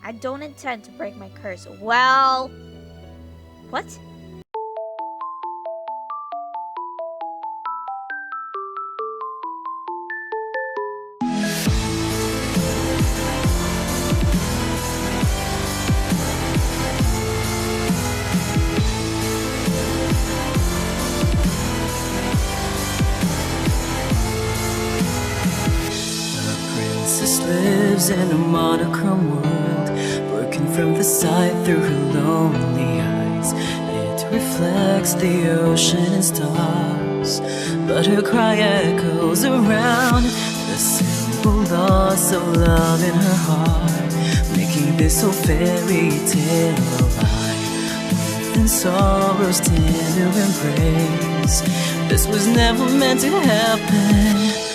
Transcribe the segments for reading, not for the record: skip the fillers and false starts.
I don't intend to break my curse. Well... What? Princess lives in a monochrome world, working from the side through her lonely eyes. It reflects the ocean and stars, but her cry echoes around the simple loss of love in her heart, making this whole fairy tale alive. Within sorrow's tender embrace, this was never meant to happen.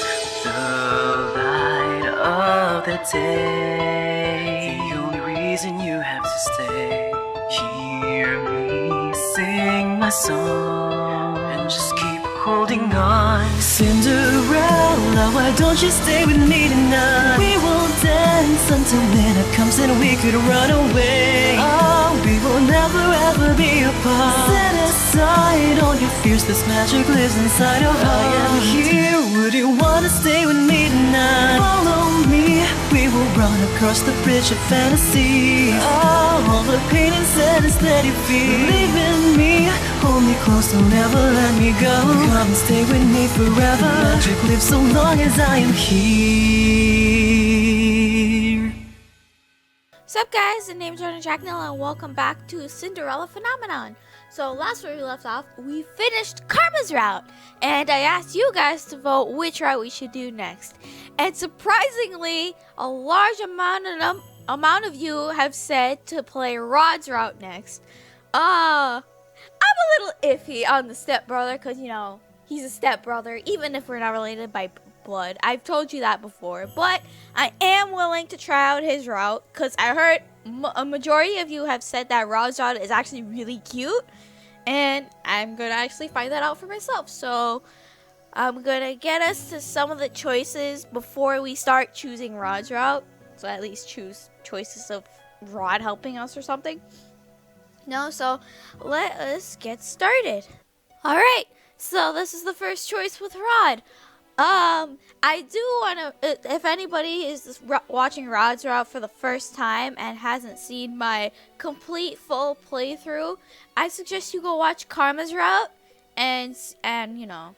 Of the day, the only reason you have to stay. Hear me sing my song and just keep holding on. Cinderella, why don't you stay with me tonight? We will dance until midnight comes and we could run away. Oh, we will never ever be apart. Set aside all your fears, this magic lives inside of us. I am here, would you wanna stay with me tonight? Follow me, we will run across the bridge of fantasy. Oh, all the pain and sadness that you feel, believe in me, hold me close, don't ever let me go. Come and stay with me forever. Magic lives so long as I am here. What's up guys, the name's Jordan Jacknell and welcome back to Cinderella Phenomenon. So last where we left off, we finished Karma's route, and I asked you guys to vote which route we should do next. And surprisingly, a large amount of you have said to play Rod's route next. I'm a little iffy on the stepbrother because, you know, he's a stepbrother, even if we're not related by blood. I've told you that before, but I am willing to try out his route because I heard a majority of you have said that Rod's route is actually really cute, and I'm gonna actually find that out for myself. So I'm gonna get us to some of the choices before we start choosing Rod's route, so at least choose choices of Rod helping us or something. No, so let us get started. All right, so this is the first choice with Rod. I do want to, if anybody is watching Rod's route for the first time and hasn't seen my complete full playthrough, I suggest you go watch Karma's route and you know,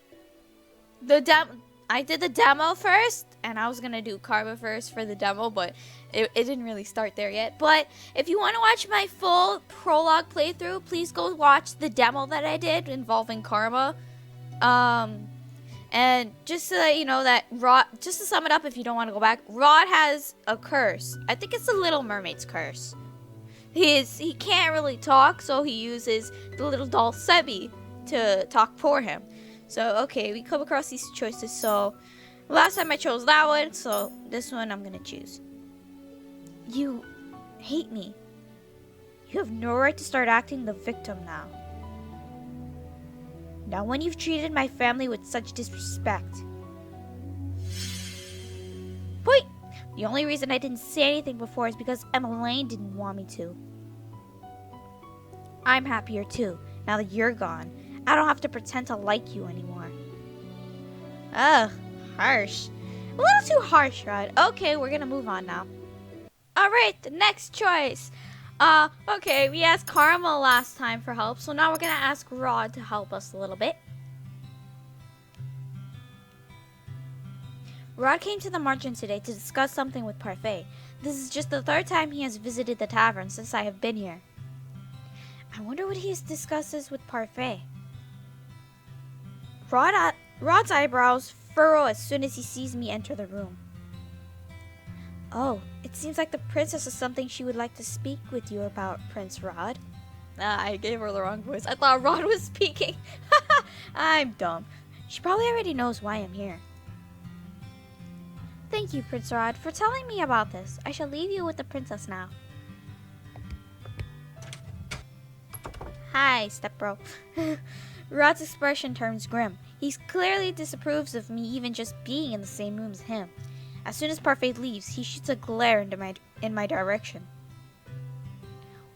I did the demo first, and I was gonna do Karma first for the demo, but it didn't really start there yet. But if you want to watch my full prologue playthrough, please go watch the demo that I did involving Karma. And just to let you know that Rod, just to sum it up if you don't want to go back, Rod has a curse. I think it's the Little Mermaid's curse. He can't really talk, so he uses the little doll Sebi to talk for him. So, okay, we come across these choices. So, last time I chose that one, so this one I'm gonna choose. You hate me. You have no right to start acting the victim now. Not when you've treated my family with such disrespect. Wait! The only reason I didn't say anything before is because Emmeline didn't want me to. I'm happier too, now that you're gone. I don't have to pretend to like you anymore. Ugh, harsh. A little too harsh, Rod. Okay, we're gonna move on now. Alright, the next choice. Okay, we asked Karma last time for help, so now we're gonna ask Rod to help us a little bit. Rod came to the merchant today to discuss something with Parfait. This is just the third time he has visited the tavern since I have been here. I wonder what he discusses with Parfait. Rod's eyebrows furrow as soon as he sees me enter the room. Oh, it seems like the princess has something she would like to speak with you about, Prince Rod. I gave her the wrong voice. I thought Rod was speaking. I'm dumb. She probably already knows why I'm here. Thank you, Prince Rod, for telling me about this. I shall leave you with the princess now. Hi, stepbro. Rod's expression turns grim. He clearly disapproves of me even just being in the same room as him. As soon as Parfait leaves, he shoots a glare in my direction.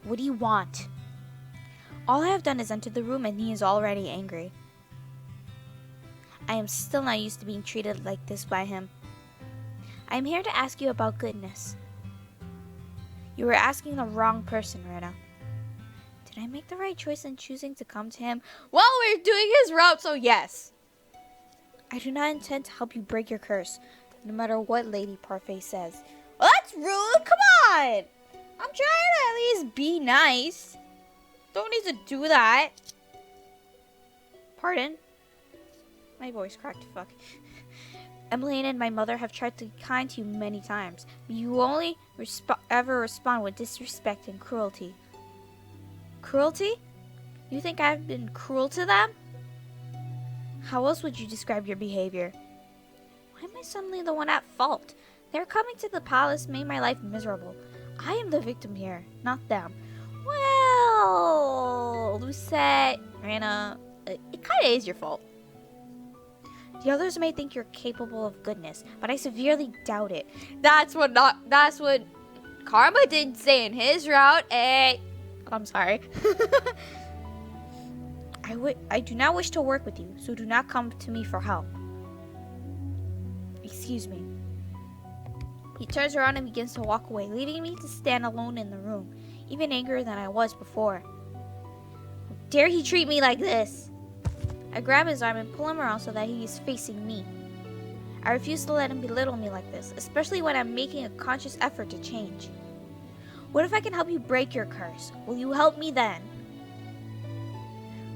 What do you want? All I have done is enter the room and he is already angry. I am still not used to being treated like this by him. I am here to ask you about goodness. You were asking the wrong person, Rena. Did I make the right choice in choosing to come to him while we're doing his route? So yes. I do not intend to help you break your curse, no matter what Lady Parfait says. Well, that's rude. Come on. I'm trying to at least be nice. Don't need to do that. Pardon? My voice cracked. Fuck. Emmeline and my mother have tried to be kind to you many times, but you only ever respond with disrespect and cruelty. Cruelty? You think I've been cruel to them? How else would you describe your behavior? Why am I suddenly the one at fault? Their coming to the palace made my life miserable. I am the victim here, not them. Well, Lucette, Rena, it kind of is your fault. The others may think you're capable of goodness, but I severely doubt it. That's what Karma didn't say in his route. I'm sorry. I do not wish to work with you, so do not come to me for help. Excuse me. He turns around and begins to walk away, leaving me to stand alone in the room, even angrier than I was before. How dare he treat me like this? I grab his arm and pull him around so that he is facing me. I refuse to let him belittle me like this, especially when I'm making a conscious effort to change. What if I can help you break your curse? Will you help me then?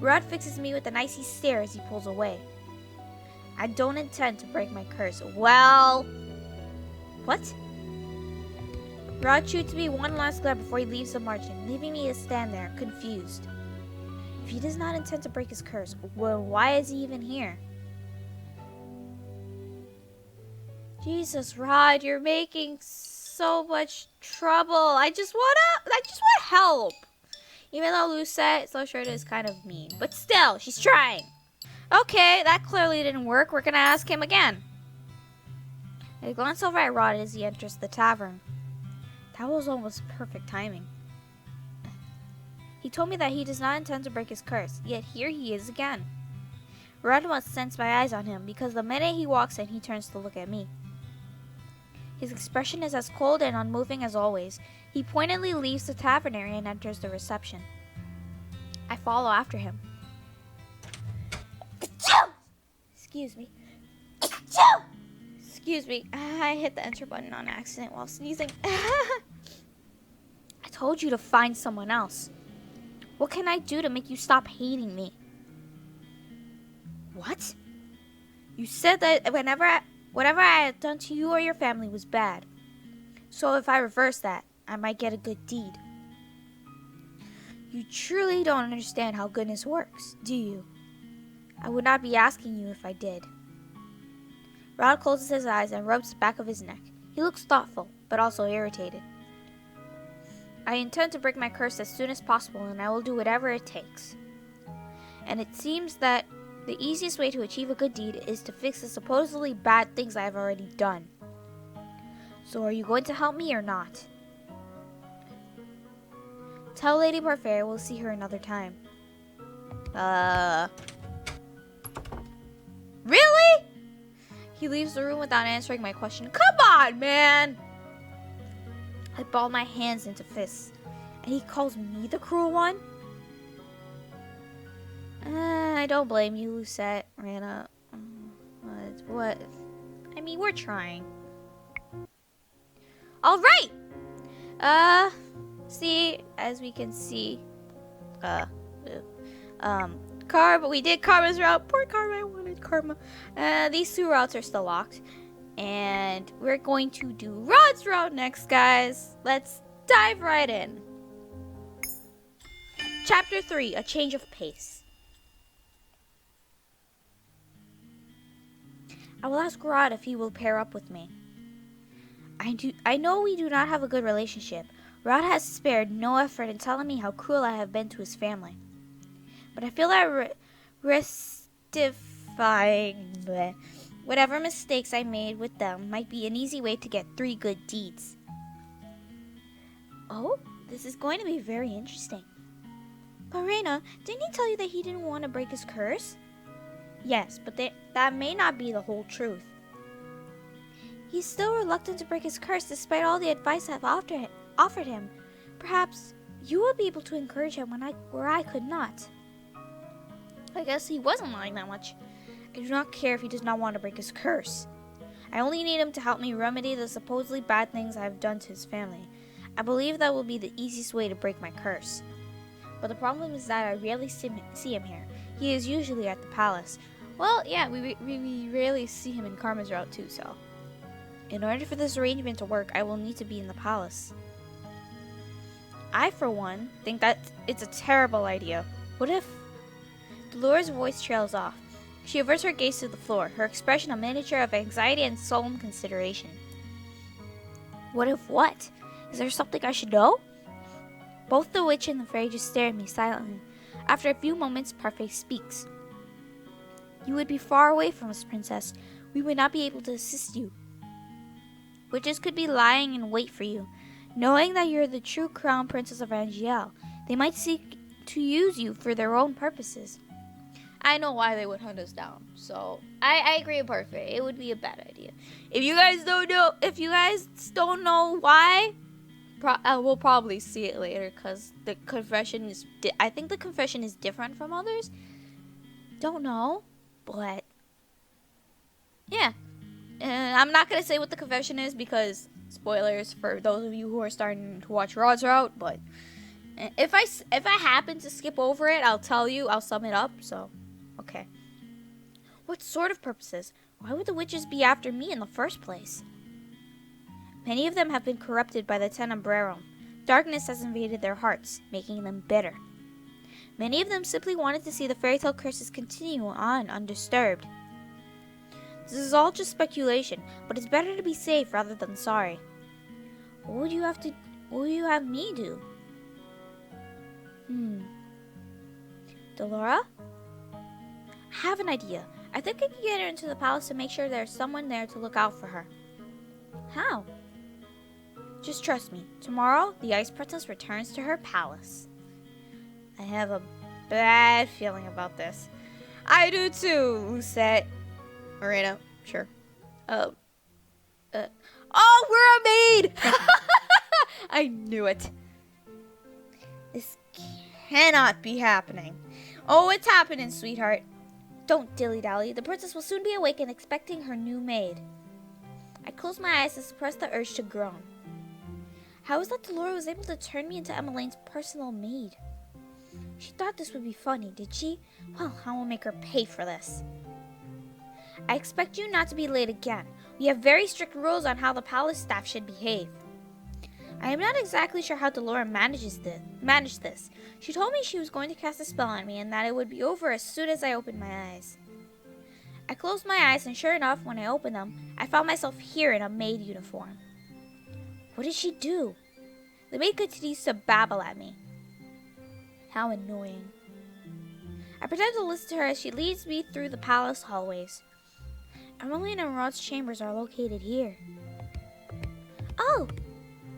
Rod fixes me with an icy stare as he pulls away. I don't intend to break my curse. Well... What? Rod shoots me one last glare before he leaves the margin, leaving me to stand there, confused. If he does not intend to break his curse, well, why is he even here? Jesus, Rod, you're making so much trouble. I just want help. Even though Lucette is kind of mean, but still, she's trying. Okay, that clearly didn't work. We're gonna ask him again. I glance over at Rod as he enters the tavern. That was almost perfect timing. He told me that he does not intend to break his curse, yet here he is again. Rod must sense my eyes on him, because the minute he walks in, he turns to look at me. His expression is as cold and unmoving as always. He pointedly leaves the tavern area and enters the reception. I follow after him. Excuse me. Excuse me. I hit the enter button on accident while sneezing. I told you to find someone else. What can I do to make you stop hating me? What? You said that whatever I had done to you or your family was bad. So if I reverse that, I might get a good deed. You truly don't understand how goodness works, do you? I would not be asking you if I did. Rod closes his eyes and rubs the back of his neck. He looks thoughtful, but also irritated. I intend to break my curse as soon as possible, and I will do whatever it takes. And it seems that the easiest way to achieve a good deed is to fix the supposedly bad things I have already done. So are you going to help me or not? Tell Lady Parfait I will see her another time. Really? He leaves the room without answering my question. Come on, man! I ball my hands into fists, and he calls me the cruel one? I don't blame you, Lucette, Rena. What? I mean, we're trying. Alright! See, as we can see, Karma, we did Karma's route. Poor Karma, I wanted Karma. These two routes are still locked. And we're going to do Rod's route next, guys. Let's dive right in. Chapter 3, A Change of Pace. I will ask Rod if he will pair up with me. I know we do not have a good relationship. Rod has spared no effort in telling me how cruel I have been to his family. But I feel that rectifying whatever mistakes I made with them might be an easy way to get 3 good deeds. Oh, This is going to be very interesting. But Reina, didn't he tell you that he didn't want to break his curse? Yes, but that may not be the whole truth. He's still reluctant to break his curse despite all the advice I've offered him. Perhaps you will be able to encourage him where I could not. I guess he wasn't lying that much. I do not care if he does not want to break his curse. I only need him to help me remedy the supposedly bad things I have done to his family. I believe that will be the easiest way to break my curse. But the problem is that I rarely see him here. He is usually at the palace. Well, yeah, we rarely see him in Karma's route too, so. In order for this arrangement to work, I will need to be in the palace. I, for one, think that it's a terrible idea. What if... Dolores' voice trails off. She averts her gaze to the floor, her expression a miniature of anxiety and solemn consideration. What if what? Is there something I should know? Both the witch and the fairy just stare at me silently. After a few moments, Parfait speaks. You would be far away from us, Princess. We would not be able to assist you. Witches could be lying in wait for you. Knowing that you're the true crown princess of Angielle, they might seek to use you for their own purposes. I know why they would hunt us down, so I agree with Parfait. It would be a bad idea. If you guys don't know why, we'll probably see it later, because the confession is, I think the confession is different from others. Don't know, but yeah. I'm not going to say what the confession is, because spoilers for those of you who are starting to watch Rod's Route, but if I happen to skip over it, I'll tell you, I'll sum it up, so, okay. What sort of purposes? Why would the witches be after me in the first place? Many of them have been corrupted by the Tenebrarum. Darkness has invaded their hearts, making them bitter. Many of them simply wanted to see the Fairytale Curses continue on undisturbed. This is all just speculation, but it's better to be safe rather than sorry. What would you have me do? Delora? I have an idea. I think I can get her into the palace to make sure there's someone there to look out for her. How? Just trust me. Tomorrow, the Ice Princess returns to her palace. I have a bad feeling about this. I do too, Lucette. Marina, sure. Oh, we're a maid! I knew it. This cannot be happening. Oh, it's happening, sweetheart. Don't dilly-dally. The princess will soon be awake and expecting her new maid. I closed my eyes to suppress the urge to groan. How is that Delora was able to turn me into Emmeline's personal maid? She thought this would be funny, did she? Well, I will make her pay for this. I expect you not to be late again. We have very strict rules on how the palace staff should behave. I am not exactly sure how Delora managed this. She told me she was going to cast a spell on me and that it would be over as soon as I opened my eyes. I closed my eyes and sure enough, when I opened them, I found myself here in a maid uniform. What did she do? The maid continues to babble at me. How annoying. I pretend to listen to her as she leads me through the palace hallways. Emmeline and Rod's chambers are located here. Oh!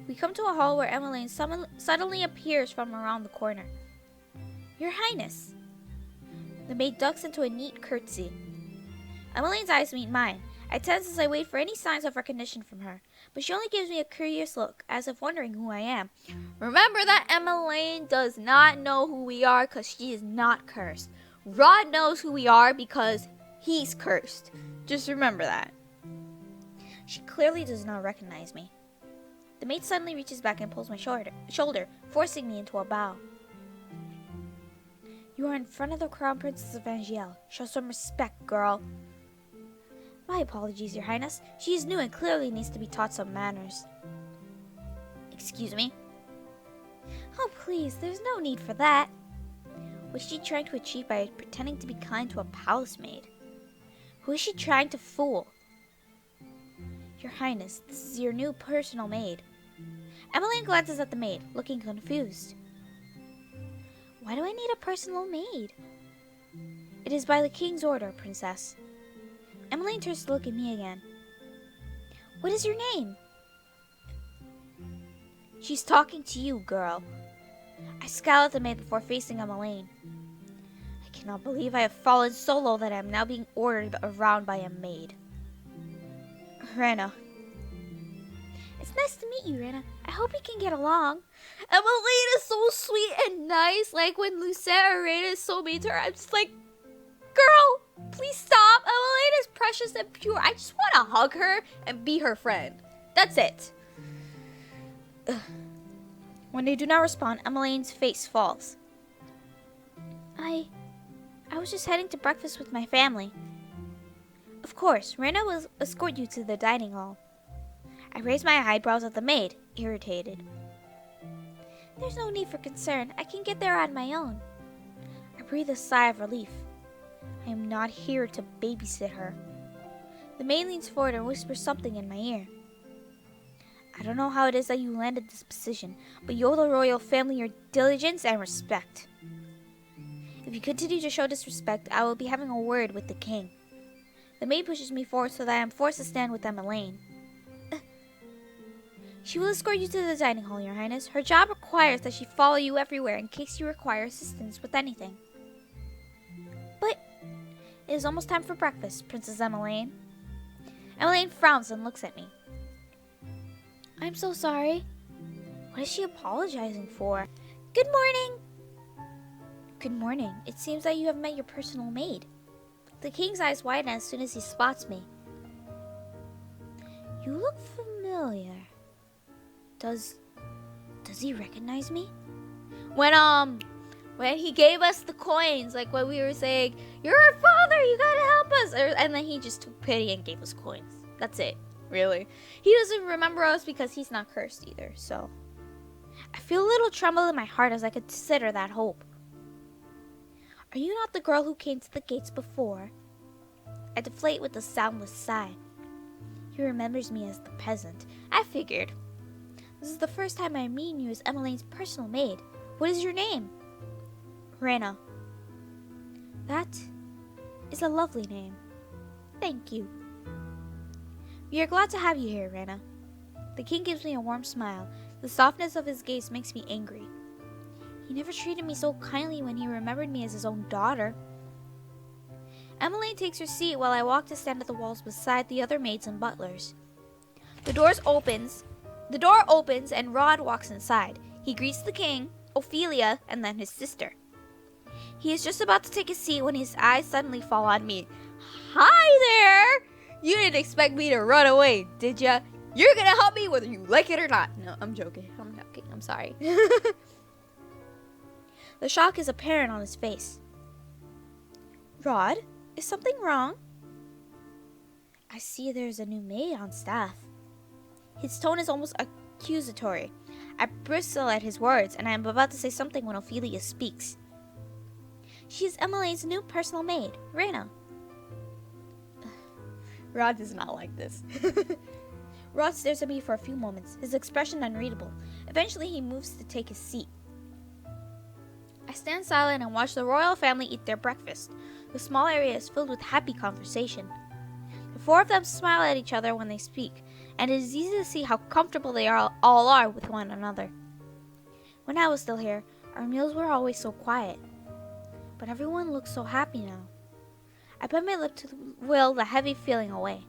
We come to a hall where Emmeline suddenly appears from around the corner. Your Highness. The maid ducks into a neat curtsy. Emmeline's eyes meet mine. I tense as I wait for any signs of recognition from her, but she only gives me a curious look, as if wondering who I am. Remember that Emmeline does not know who we are because she is not cursed. Rod knows who we are because he's cursed. Just remember that. She clearly does not recognize me. The maid suddenly reaches back and pulls my shoulder, forcing me into a bow. You are in front of the Crown Princess of Angielle. Show some respect, girl. My apologies, Your Highness. She is new and clearly needs to be taught some manners. Excuse me? Oh, please, there's no need for that. What's she trying to achieve by pretending to be kind to a palace maid? Who is she trying to fool? Your Highness, this is your new personal maid. Emmeline glances at the maid, looking confused. Why do I need a personal maid? It is by the king's order, Princess. Emmeline turns to look at me again. What is your name? She's talking to you, girl. I scowled at the maid before facing Emmeline. I cannot believe I have fallen so low that I am now being ordered around by a maid. Rena. It's nice to meet you, Rena. I hope we can get along. Emmeline is so sweet and nice. Like when Lucette or Rena is so mean to her, I'm just like, girl, please stop. Emmeline is precious and pure. I just want to hug her and be her friend. That's it. Ugh. When they do not respond, Emmeline's face falls. I was just heading to breakfast with my family. Of course, Rena will escort you to the dining hall. I raised my eyebrows at the maid, irritated. There's no need for concern. I can get there on my own. I breathe a sigh of relief. I am not here to babysit her. The maid leans forward and whispers something in my ear. I don't know how it is that you landed this position, but you owe the royal family your diligence and respect. If you continue to show disrespect, I will be having a word with the king. The maid pushes me forward so that I am forced to stand with Emmeline. She will escort you to the dining hall, Your Highness. Her job requires that she follow you everywhere in case you require assistance with anything. But it is almost time for breakfast, Princess Emmeline. Emmeline frowns and looks at me. I'm so sorry. What is she apologizing for? Good morning. Good morning. It seems that you have met your personal maid. The king's eyes widen as soon as he spots me. You look familiar. Does he recognize me? When he gave us the coins, like when we were saying, "You're our father, you gotta help us," and then he just took pity and gave us coins. That's it. Really. He doesn't remember us because he's not cursed either, so. I feel a little tremble in my heart as I consider that hope. Are you not the girl who came to the gates before? I deflate with a soundless sigh. He remembers me as the peasant. I figured. This is the first time I'm meeting you as Emmeline's personal maid. What is your name? Rena. That is a lovely name. Thank you. We are glad to have you here, Rena. The king gives me a warm smile. The softness of his gaze makes me angry. He never treated me so kindly when he remembered me as his own daughter. Emmeline takes her seat while I walk to stand at the walls beside the other maids and butlers. The door opens and Rod walks inside. He greets the king, Ophelia, and then his sister. He is just about to take a seat when his eyes suddenly fall on me. Hi there! You didn't expect me to run away, did ya? You're gonna help me whether you like it or not. No, I'm joking. I'm sorry. The shock is apparent on his face. Rod, is something wrong? I see there's a new maid on staff. His tone is almost accusatory. I bristle at his words, and I am about to say something when Ophelia speaks. She is Emmeline's new personal maid, Rena. Rod does not like this. Rod stares at me for a few moments, his expression unreadable. Eventually, he moves to take his seat. I stand silent and watch the royal family eat their breakfast. The small area is filled with happy conversation. The four of them smile at each other when they speak, and it is easy to see how comfortable they all are with one another. When I was still here, our meals were always so quiet. But everyone looks so happy now. I bit my lip to will the heavy feeling away.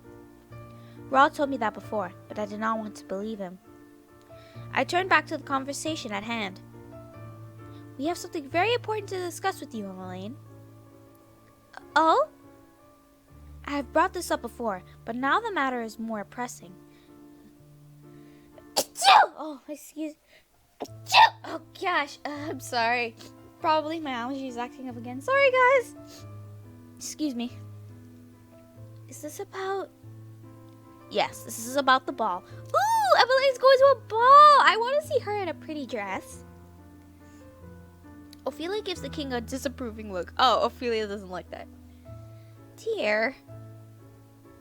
Rod told me that before, but I did not want to believe him. I turned back to the conversation at hand. We have something very important to discuss with you, Emmeline. Oh? I have brought this up before, but now the matter is more pressing. Oh, excuse. Oh gosh, I'm sorry. Probably my allergy is acting up again. Sorry, guys. Excuse me. Is this about... Yes, this is about the ball. Ooh, Emmeline's going to a ball. I want to see her in a pretty dress. Ophelia gives the king a disapproving look. Oh, Ophelia doesn't like that. Dear.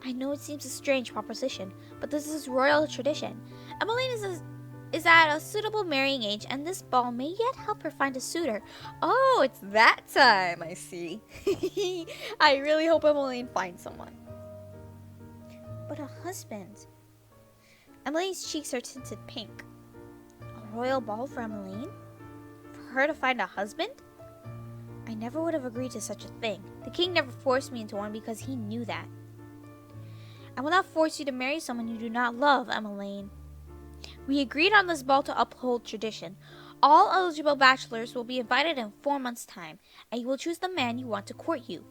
I know it seems a strange proposition, but this is royal tradition. Emmeline is at a suitable marrying age, and this ball may yet help her find a suitor. Oh, it's that time, I see. I really hope Emmeline finds someone. But a husband. Emmeline's cheeks are tinted pink. Oh, A royal ball for Emmeline? For her to find a husband? I never would have agreed to such a thing. The king never forced me into one because he knew that. I will not force you to marry someone you do not love, Emmeline. We agreed on this ball to uphold tradition. All eligible bachelors will be invited in 4 months' time, and you will choose the man you want to court you.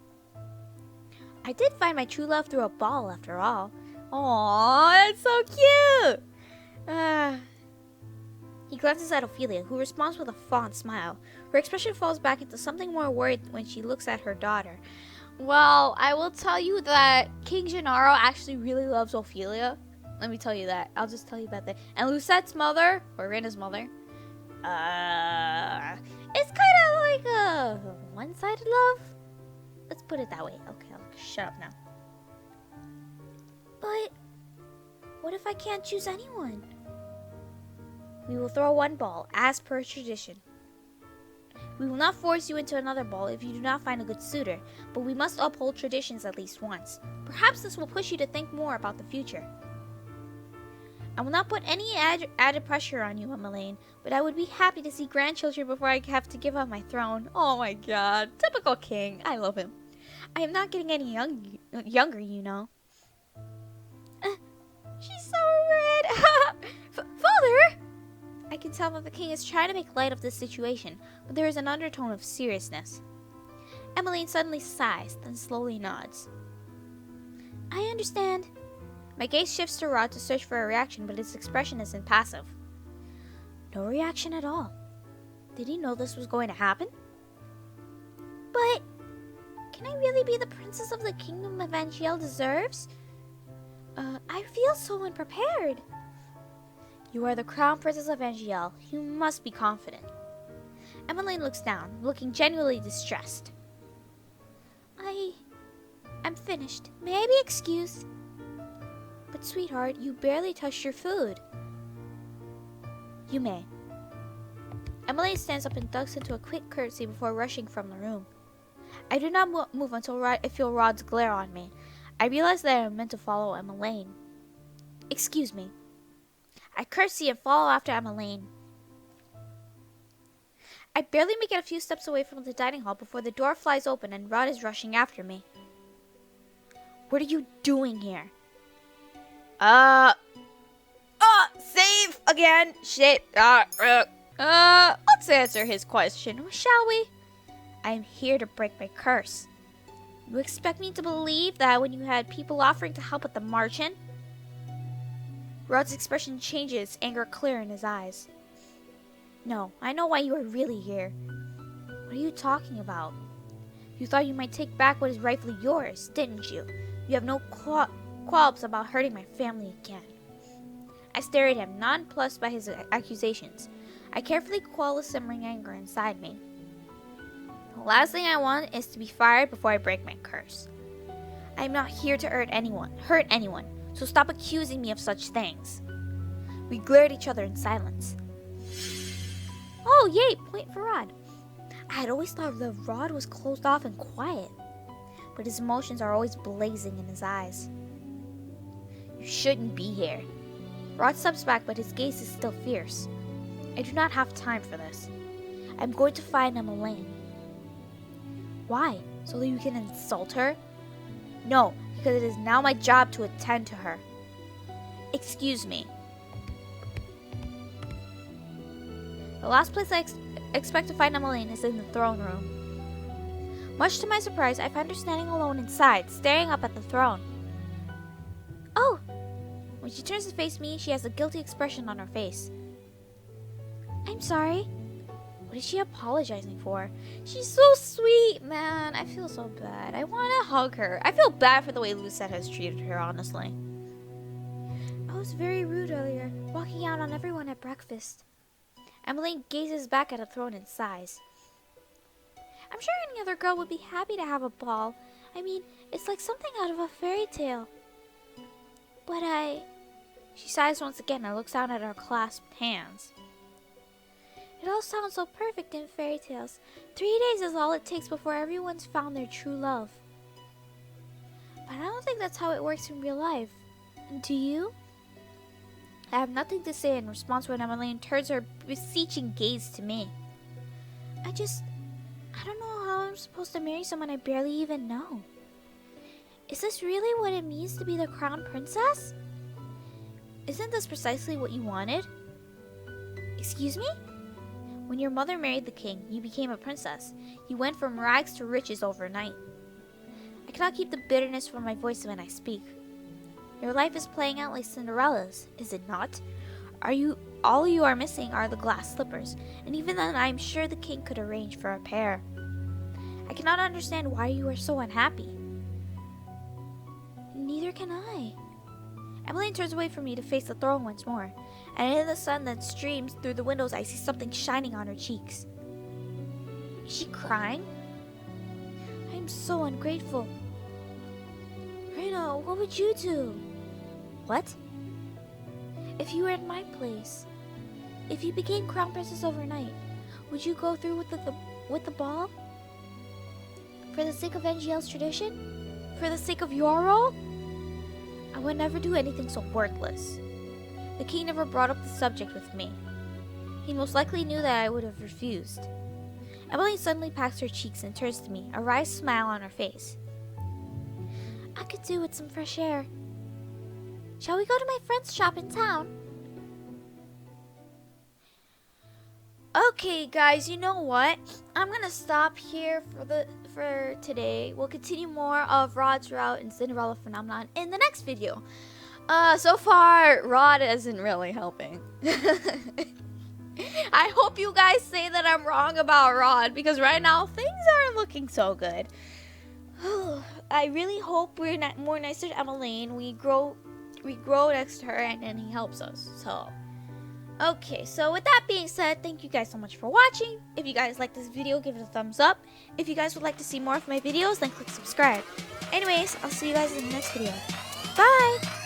I did find my true love through a ball, after all. Aww, that's so cute! He glances at Ophelia, who responds with a fond smile. Her expression falls back into something more worried when she looks at her daughter. Well, I will tell you that King Gennaro actually really loves Ophelia. Let me tell you that. I'll just tell you about that. And Lucette's mother, or Reina's mother, it's kind of like a one-sided love. Let's put it that way. Okay, I'll shut up now. But what if I can't choose anyone? We will throw one ball, as per tradition. We will not force you into another ball if you do not find a good suitor, but we must uphold traditions at least once. Perhaps this will push you to think more about the future. I will not put any added pressure on you, Emmeline, but I would be happy to see grandchildren before I have to give up my throne. Oh my god, typical king. I love him. I am not getting any younger, you know. She's so red. Father! I can tell that the king is trying to make light of this situation, but there is an undertone of seriousness. Emmeline suddenly sighs, then slowly nods. I understand. My gaze shifts to Rod to search for a reaction, but his expression is impassive. No reaction at all. Did he know this was going to happen? But can I really be the princess of the kingdom of Angielle deserves? I feel so unprepared. You are the crown princess of Angielle. You must be confident. Emmeline looks down, looking genuinely distressed. I'm finished. May I be excused? But sweetheart, you barely touched your food. You may. Emmeline stands up and ducks into a quick curtsy before rushing from the room. I do not move until I feel Rod's glare on me. I realize that I am meant to follow Emmeline. Excuse me. I curtsy and follow after Emmeline. I barely make it a few steps away from the dining hall before the door flies open and Rod is rushing after me. What are you doing here? Save again. Shit. Let's answer his question, shall we? I am here to break my curse. You expect me to believe that when you had people offering to help at the margin? Rod's expression changes, anger clear in his eyes. No, I know why you are really here. What are you talking about? You thought you might take back what is rightfully yours, didn't you? You have no qualms about hurting my family again. I stare at him, nonplussed by his accusations. I carefully quell the simmering anger inside me. The last thing I want is to be fired before I break my curse. I am not here to hurt anyone, so stop accusing me of such things. We glare at each other in silence. Oh, yay, point for Rod. I had always thought that Rod was closed off and quiet, but his emotions are always blazing in his eyes. You shouldn't be here. Rod steps back, but his gaze is still fierce. I do not have time for this. I'm going to find Emmeline. Why? So that you can insult her? No, because it is now my job to attend to her. Excuse me. The last place I expect to find Emmeline is in the throne room. Much to my surprise, I find her standing alone inside, staring up at the throne. Oh! When she turns to face me, she has a guilty expression on her face. I'm sorry. What is she apologizing for? She's so sweet, man. I feel so bad. I want to hug her. I feel bad for the way Lucette has treated her, honestly. I was very rude earlier, walking out on everyone at breakfast. Emmeline gazes back at a throne and sighs. I'm sure any other girl would be happy to have a ball. I mean, it's like something out of a fairy tale. But She sighs once again and looks down at her clasped hands. It all sounds so perfect in fairy tales. 3 days is all it takes before everyone's found their true love. But I don't think that's how it works in real life. Do you? I have nothing to say in response when Emmeline turns her beseeching gaze to me. I don't know how I'm supposed to marry someone I barely even know. Is this really what it means to be the crown princess? Isn't this precisely what you wanted? Excuse me? When your mother married the king, you became a princess. You went from rags to riches overnight. I cannot keep the bitterness from my voice when I speak. Your life is playing out like Cinderella's, is it not? All you are missing are the glass slippers, and even then I am sure the king could arrange for a pair. I cannot understand why you are so unhappy. Neither can I. Emmeline turns away from me to face the throne once more, and in the sun that streams through the windows I see something shining on her cheeks. Is she crying? I am so ungrateful. Reina, what would you do? What? If you were in my place, if you became crown princess overnight, would you go through with the ball? For the sake of Angielle's tradition? For the sake of your role? I would never do anything so worthless. The king never brought up the subject with me. He most likely knew that I would have refused. Emmeline suddenly packs her cheeks and turns to me, a wry smile on her face. I could do with some fresh air. Shall we go to my friend's shop in town? Okay, guys, you know what? I'm gonna stop here for today. We'll continue more of Rod's route and Cinderella phenomenon in the next video. So far, Rod isn't really helping. I hope you guys say that I'm wrong about Rod, because right now things aren't looking so good. I really hope we're not more nicer to Emmeline. We grow next to her, and then he helps us. So, okay. So with that being said, thank you guys so much for watching. If you guys like this video, give it a thumbs up. If you guys would like to see more of my videos, then click subscribe. Anyways, I'll see you guys in the next video. Bye.